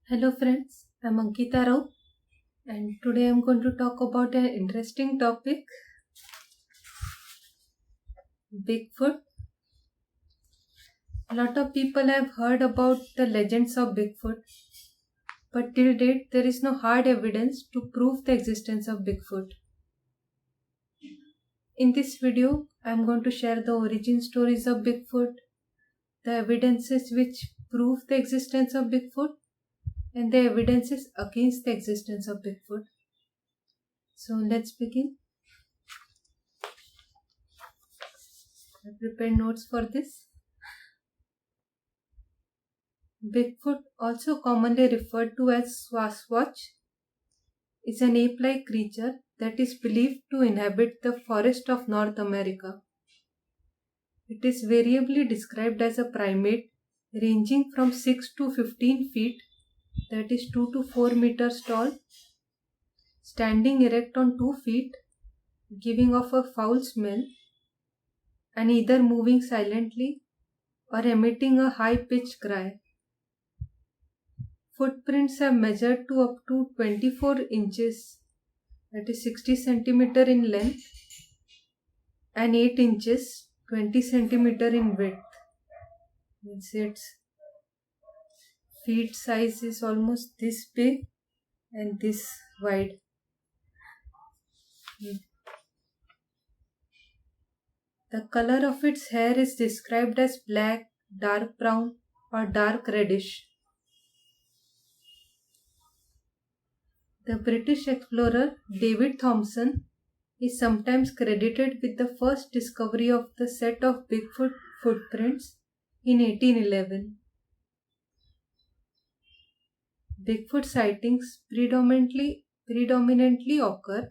Hello friends, I'm Ankita Rao and today I'm going to talk about an interesting topic, Bigfoot. A lot of people have heard about the legends of Bigfoot, but till date there is no hard evidence to prove the existence of Bigfoot. In this video, I'm going to share the origin stories of Bigfoot, the evidences which prove the existence of Bigfoot, and the evidences against the existence of Bigfoot. So let's begin. I prepared notes for this. Bigfoot, also commonly referred to as Sasquatch, is an ape-like creature that is believed to inhabit the forest of North America. It is variably described as a primate ranging from 6 to 15 feet, that is 2 to 4 meters tall, standing erect on 2 feet, giving off a foul smell, and either moving silently or emitting a high-pitched cry. Footprints have measured to up to 24 inches, that is 60 centimeter in length, and 8 inches, 20 centimeter in width. Means its feet size is almost this big and this wide. The color of its hair is described as black, dark brown, or dark reddish. The British explorer David Thompson is sometimes credited with the first discovery of the set of Bigfoot footprints in 1811. Bigfoot sightings predominantly occur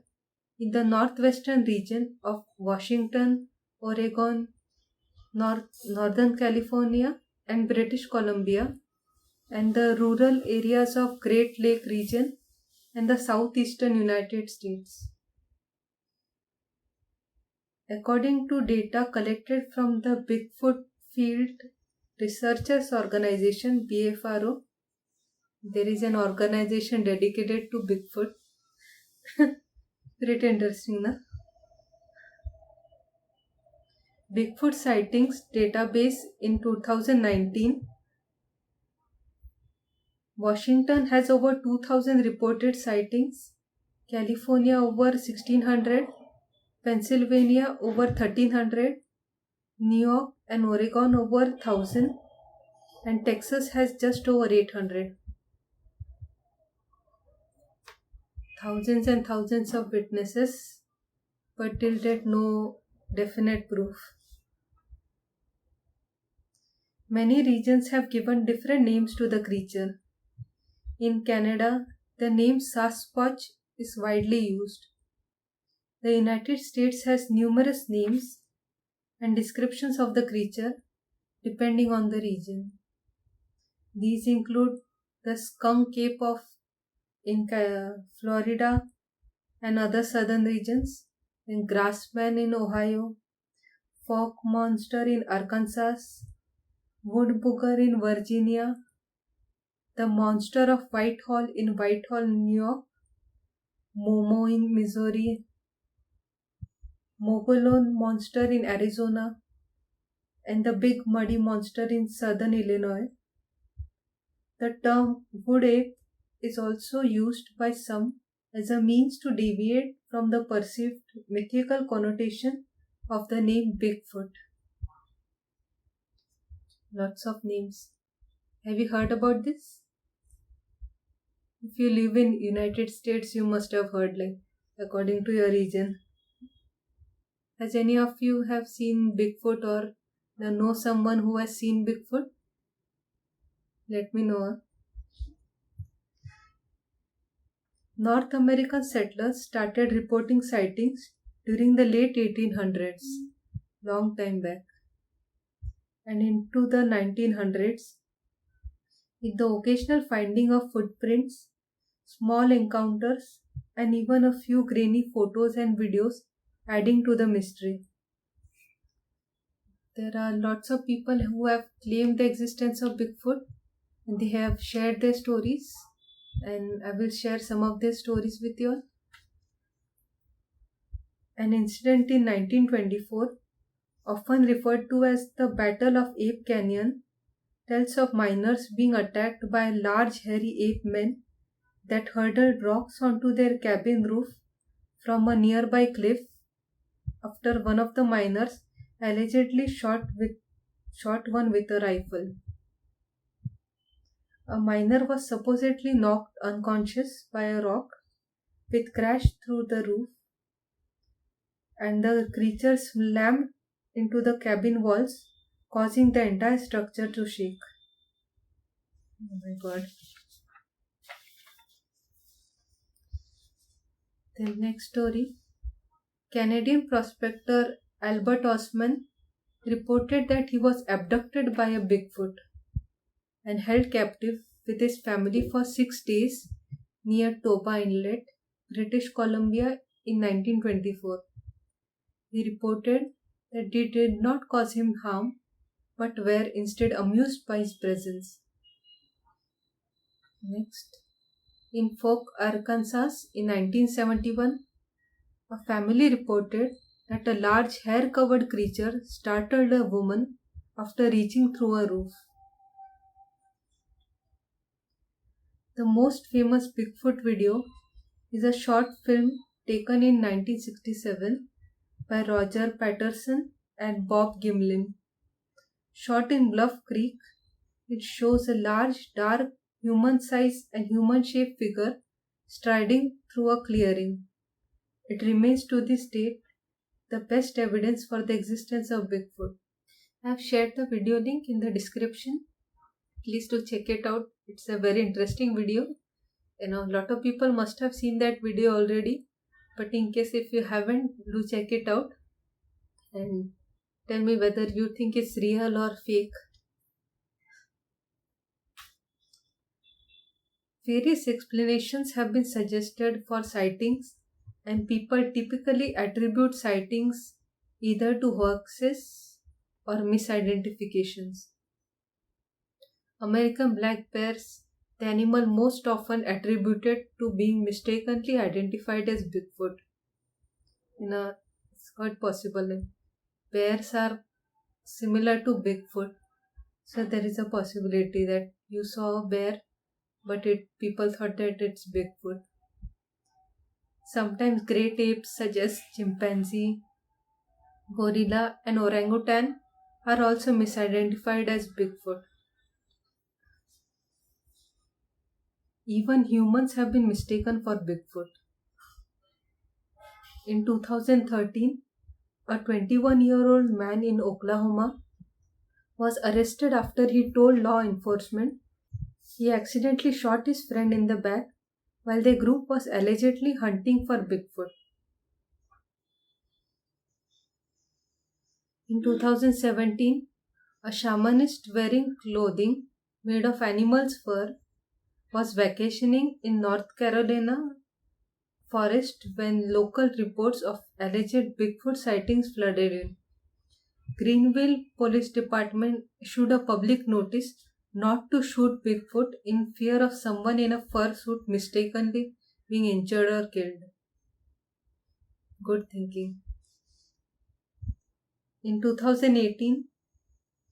in the northwestern region of Washington, Oregon, Northern California, and British Columbia, and the rural areas of Great Lake region and the southeastern United States. According to data collected from the Bigfoot Field Researchers Organization BFRO, there is an organization dedicated to Bigfoot. Pretty interesting, na? Bigfoot sightings database in 2019. Washington has over 2000 reported sightings, California over 1600, Pennsylvania over 1300, New York and Oregon over 1000, and Texas has just over 800. Thousands and thousands of witnesses, but till date no definite proof. Many regions have given different names to the creature. In Canada, the name Sasquatch is widely used. The United States has numerous names and descriptions of the creature depending on the region. These include the skunk ape in Florida and other southern regions, and grassman in Ohio, fog monster in Arkansas, wood booger in Virginia, the monster of Whitehall in Whitehall, New York, Momo in Missouri, Mogollon monster in Arizona, and the big muddy monster in southern Illinois. The term wood ape is also used by some as a means to deviate from the perceived mythical connotation of the name Bigfoot. Lots of names. Have you heard about this? If you live in United States, you must have heard, like, according to your region. Has any of you have seen Bigfoot or know someone who has seen Bigfoot? Let me know. North American settlers started reporting sightings during the late 1800s, long time back, and into the 1900s, with the occasional finding of footprints, small encounters, and even a few grainy photos and videos adding to the mystery. There are lots of people who have claimed the existence of Bigfoot, They have shared their stories, and I will share some of their stories with you all. An incident in 1924, often referred to as the Battle of Ape Canyon, tells of miners being attacked by large hairy ape men that hurled rocks onto their cabin roof from a nearby cliff after one of the miners allegedly shot one with a rifle. A miner was supposedly knocked unconscious by a rock which crashed through the roof, and the creature slammed into the cabin walls, causing the entire structure to shake. Oh my god. The next story. Canadian prospector Albert Osman reported that he was abducted by a Bigfoot and held captive with his family for 6 days near Toba Inlet, British Columbia in 1924. He reported that they did not cause him harm but were instead amused by his presence. Next. In Fork, Arkansas in 1971, a family reported that a large hair covered creature startled a woman after reaching through a roof. The most famous Bigfoot video is a short film taken in 1967 by Roger Patterson and Bob Gimlin. Shot in Bluff Creek, it shows a large, dark, human-sized and human-shaped figure striding through a clearing. It remains to this date the best evidence for the existence of Bigfoot. I have shared the video link in the description. Please do check it out. It's a very interesting video. A lot of people must have seen that video already. But in case if you haven't, do check it out and tell me whether you think it's real or fake. Various explanations have been suggested for sightings, and people typically attribute sightings either to hoaxes or misidentifications. American black bears, the animal most often attributed to being mistakenly identified as Bigfoot. It's quite possible. Bears are similar to Bigfoot, so there is a possibility that you saw a bear, but people thought that it's Bigfoot. Sometimes great apes such as chimpanzee, gorilla, and orangutan are also misidentified as Bigfoot. Even humans have been mistaken for Bigfoot. In 2013, a 21-year-old man in Oklahoma was arrested after he told law enforcement he accidentally shot his friend in the back while the group was allegedly hunting for Bigfoot. In 2017, a shamanist wearing clothing made of animal's fur was vacationing in North Carolina forest when local reports of alleged Bigfoot sightings flooded in. Greenville Police Department issued a public notice not to shoot Bigfoot in fear of someone in a fur suit mistakenly being injured or killed. Good thinking. In 2018,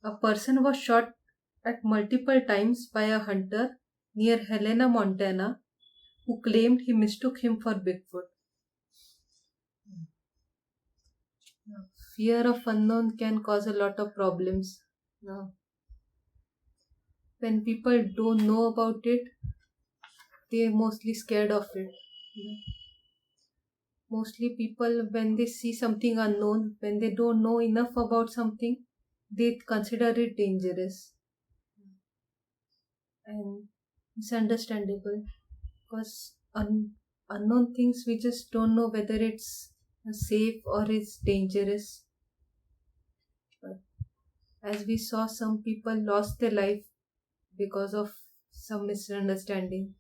a person was shot at multiple times by a hunter near Helena, Montana, who claimed he mistook him for Bigfoot. Fear of unknown can cause a lot of problems. When people don't know about it, they're mostly scared of it. Mostly people, when they see something unknown, when they don't know enough about something, they consider it dangerous. And it's understandable because unknown things, we just don't know whether it's safe or it's dangerous. But as we saw, some people lost their life because of some misunderstanding.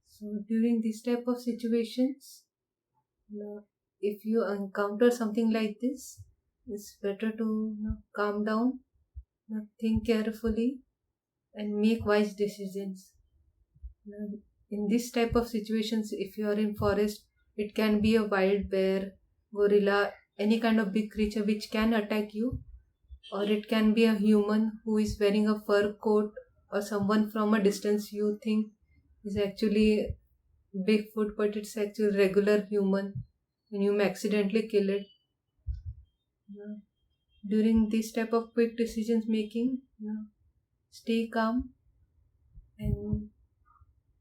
So during this type of situations, if you encounter something like this, it's better to calm down, think carefully, and make wise decisions. In this type of situations, if you are in forest, it can be a wild bear, gorilla, any kind of big creature which can attack you, or it can be a human who is wearing a fur coat, or someone from a distance you think is actually Bigfoot, but it's actually regular human, and you may accidentally kill it. Yeah. During this type of quick decisions making, stay calm and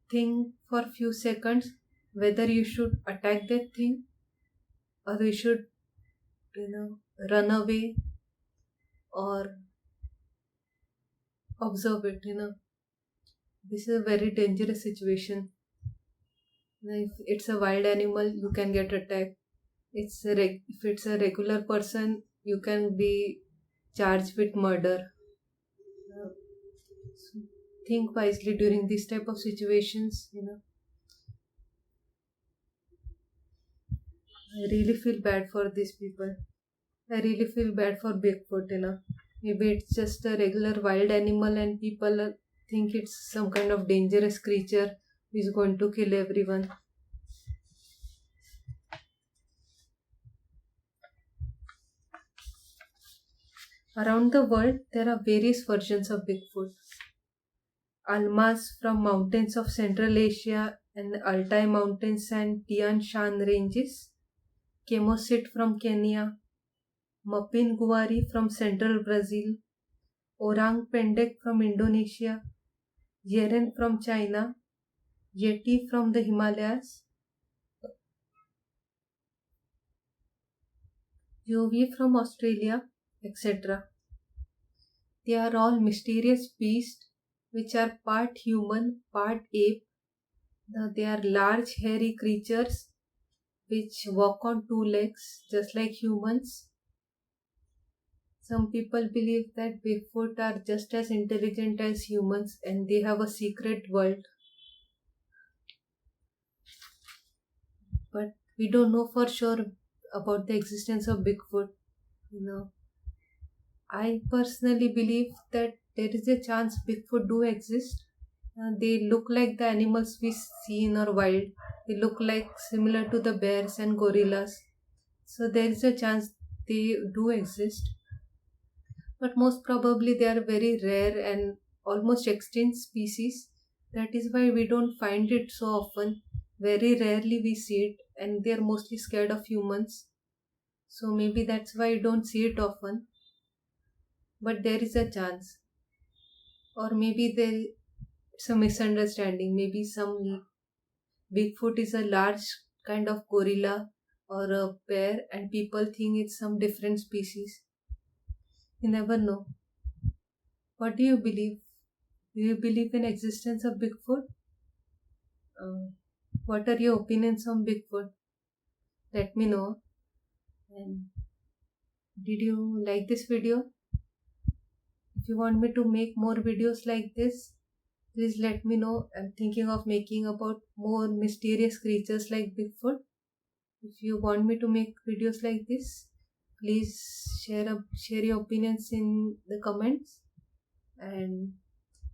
think for few seconds whether you should attack that thing or you should run away or observe it. This is a very dangerous situation. If it's a wild animal, you can get attacked. If it's a regular person, you can be charged with murder. So think wisely during this type of situations. I really feel bad for these people. I really feel bad for Bigfoot. Maybe it's just a regular wild animal and people think it's some kind of dangerous creature who is going to kill everyone. Around the world, there are various versions of Bigfoot. Almas from mountains of Central Asia and Altai Mountains and Tian Shan ranges. Chemosit from Kenya. Mapinguari from central Brazil. Orang Pendek from Indonesia. Yeren from China. Yeti from the Himalayas. Yowie from Australia, etc. They are all mysterious beasts which are part human, part ape. They are large, hairy creatures which walk on two legs just like humans. Some people believe that Bigfoot are just as intelligent as humans and they have a secret world. But we don't know for sure about the existence of Bigfoot. I personally believe that there is a chance Bigfoot do exist. They look like the animals we see in our wild. They look like similar to the bears and gorillas. So there is a chance they do exist. But most probably they are very rare and almost extinct species. That is why we don't find it so often. Very rarely we see it, and they are mostly scared of humans. So maybe that's why you don't see it often. But there is a chance. Or maybe it's a misunderstanding. Maybe some Bigfoot is a large kind of gorilla or a bear, and people think it's some different species. You never know. What do you believe? Do you believe in existence of Bigfoot? Uh, what are your opinions on Bigfoot? Let me know. And did you like this video? If you want me to make more videos like this, please let me know. I'm thinking of making about more mysterious creatures like Bigfoot. If you want me to make videos like this, please share your opinions in the comments, and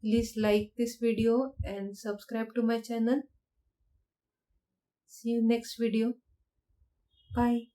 please like this video and subscribe to my channel. See you next video. Bye.